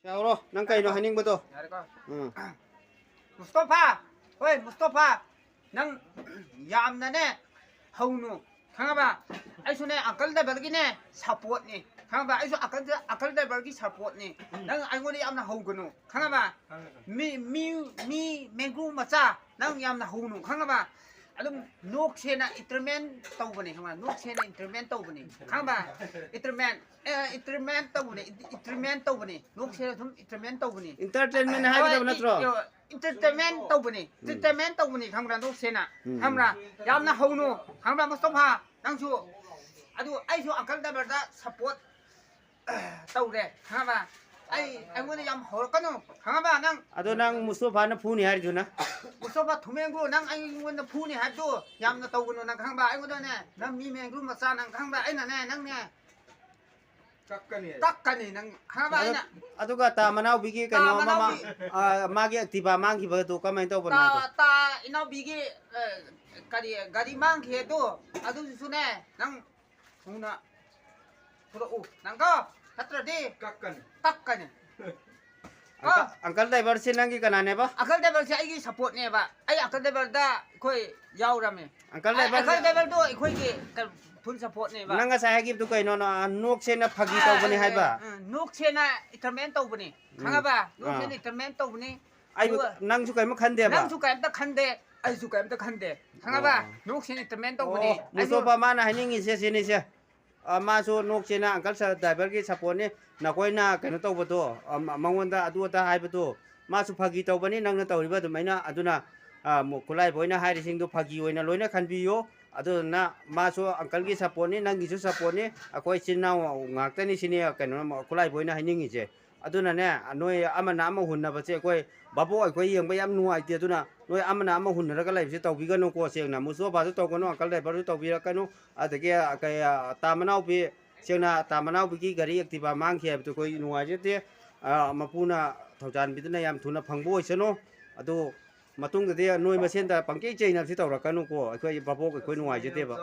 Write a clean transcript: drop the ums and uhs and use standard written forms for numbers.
ꯆꯥꯎꯔꯣ ꯅꯪ ꯀꯩꯅꯣ ꯍꯥꯏꯅꯤꯡꯕꯗꯣ ꯌꯥꯔꯦꯀꯣ ꯎꯝ ꯃꯨꯁꯇꯣꯐꯥ ꯍꯣꯏ ꯃꯨꯁꯇꯣꯐꯥ ꯅꯪ ꯌꯥꯝꯅꯅꯦ ꯍꯧꯅꯨ ꯈꯪꯉꯕ ꯑꯩꯁꯨꯅꯦ ꯑꯪꯀꯜ ꯗ꯭ꯔꯥꯏꯚꯔꯒꯤꯅꯦ ꯁꯞꯄꯣꯔꯠꯅꯤ ꯈꯪꯉꯕ ꯑꯩꯁꯨ ꯑꯪꯀꯜ ꯗ꯭ꯔꯥꯏꯚꯔꯒꯤ ꯁꯞꯄꯣꯔꯠꯅꯤ ꯅꯪ ꯑꯩꯉꯣꯟꯗ ꯌꯥꯝꯅ ꯍꯧꯒꯅꯨ ꯈꯪꯉꯕ ꯃꯤ ꯃꯦꯡꯒ꯭ꯔꯨ ꯃꯆꯥ ꯅꯪ ꯌꯥꯝꯅ ꯍꯧꯅꯨ ꯈꯪꯉꯕ ꯑꯗꯨꯝ ꯅꯣꯛꯁꯦꯅ ꯏꯟꯇꯔꯃꯦꯟ ꯇꯧꯕꯅꯤ ꯈꯪꯉꯕ ꯅꯣꯛꯁꯦꯅ ꯏꯟꯇꯔꯃꯦꯟ ꯇꯧꯕꯅꯤ ꯈꯪꯉꯕ ꯏꯟꯇꯔꯃꯦꯟ ꯇꯧꯕꯅꯤ ꯅꯣꯛꯁꯦꯅ ꯑꯗꯨꯝ ꯏꯟꯇꯔꯃꯦꯟ ꯇꯧꯕꯅꯤ 인터테인먼트 하기도 나트로 인터테인먼ꯇꯧꯕꯅꯤ 인터테인먼 ꯇꯧꯕꯅꯤ ꯈꯪꯕ꯭ꯔꯥ ꯅꯣꯛꯁꯦꯅ ꯈꯪꯕ꯭ꯔꯥ ꯌꯥꯝꯅ ꯍꯧꯅꯨ ꯈꯪꯕ꯭ꯔꯥ ꯃꯨꯁꯇꯐꯥ ꯅꯪꯁꯨ ꯑꯗꯨ ꯑꯩꯁꯨ ꯑꯪꯀꯜ ꯗ꯭ꯔꯥꯏꯚꯔꯗ ꯁꯞꯄꯣꯔꯠ ꯇꯧꯔꯦ ꯈꯪꯉꯕ ꯑꯩꯉꯣꯟꯗ ꯌꯥꯝ ꯍꯧꯔꯛꯀꯅꯨ ꯈꯪꯉꯕ ꯅꯪ ꯑꯗꯣ ꯅꯪ 무스토파ꯅ 푸니 하리두나 무스토파 두맹구 ꯅꯪ ꯑꯩꯉꯣꯟꯗ ꯐꯨꯅꯤ ꯍꯥꯏꯕꯗꯨ ꯌꯥꯝꯅ ꯇꯧꯒꯅꯨ ꯅꯪ ꯈꯪꯕ ꯑꯩꯉꯣꯟꯗꯅꯦ ꯅꯪ ꯃꯤ ꯃꯦꯡꯒ꯭ꯔꯨ ꯃꯆꯥ ꯅꯪ ꯈꯪꯕ ꯑꯩꯅꯅꯦ ꯅꯪꯅꯦ ꯀꯛꯀꯅꯤ ꯅꯪ ꯈꯪꯕ ꯑꯩꯅ ꯑꯗꯨꯒ ꯇꯥ ꯃꯅꯥꯎꯕꯤꯒꯤ ꯀꯩꯅꯣ ꯑꯃ ꯃꯥꯒꯤ ꯑꯦꯛꯇꯤꯚꯥ ꯃꯥꯡꯈꯤꯕꯗꯨ ꯀꯃꯥꯏꯅ ꯇꯧꯕꯅꯣ ꯑꯗꯣ ꯇꯥ ꯏꯅꯥꯎꯕꯤꯒꯤ ꯀꯔꯤ ꯒꯥꯔꯤ ꯃꯥꯡꯈꯤꯗꯣ ꯑꯗꯨꯁꯨꯅꯦ ꯅꯪ ꯊꯨꯅ ꯄꯨꯔꯛꯎ ꯅꯪꯀꯣ ꯅꯠꯇ꯭ꯔꯗꯤ ꯀꯛꯀꯅꯤ अंकल ड्राइवर से नंगी कनानेबा अंकल ड्राइवर से आइगी सपोर्ट नेबा आई अंकल ड्राइवर दा कोई यावरामे अंकल ड्राइवर दो कोई के फुल सपोर्ट नेबा नंगा साहेगी तो कइनो नोक से न फगी तौबनी हाइबा नोक से ना इटरमेंट तौबनी खंगाबा नोक से इटरमेंट तौबनी आई नंगसु कइम खंदेबा नंगसु कइम ता खंदे आइसु कइम ता खंदे खंगाबा नोक से इटरमेंट तौबनी मुसोबा माना हाइनिंग से सिनिसे मासु नोक से ना अंकल ड्राइवर की सपोर्ट ने नकोइना कइनो तौबदो मंगोंदा अदु अदा हाइबदो मासु फगी तौबनी नंगना तौरिबा दुमैना अदुना खुलाई बोइना हाइरिसिंग दो फगी ओइना लोइना खनबियो अदुना मासु अंकल की सपोर्ट ने नंगिसु सपोर्ट ने अकोइ चिनाव ngakतनी सिने कइनो खुलाई बोइना हाइनिंगिसे अदुना ने नोय अमना अम हुन्नबसे अकोइ बाबो अकोइ यंगबा याम नुवाइते अदुना नोय अमना अम हुन्नरगा लाइबसे तौबिगनो को सेंगना मुसोबासु तौगनो अंकल ड्राइवर तौबिरकनो अदगे तामनाउबी सेंगना तामनाउबी गाड़ी एक्टिवा मांगखि हाइबतो कोइ नुवाइजेते मपुना थौजान बिदना याम थुना फंगबो ओइसनो अदो मतुंगदे नोय मसेंदा पंके चैना सि तौरकनो को अकोइ बाबो अकोइ नुवाइजेतेबा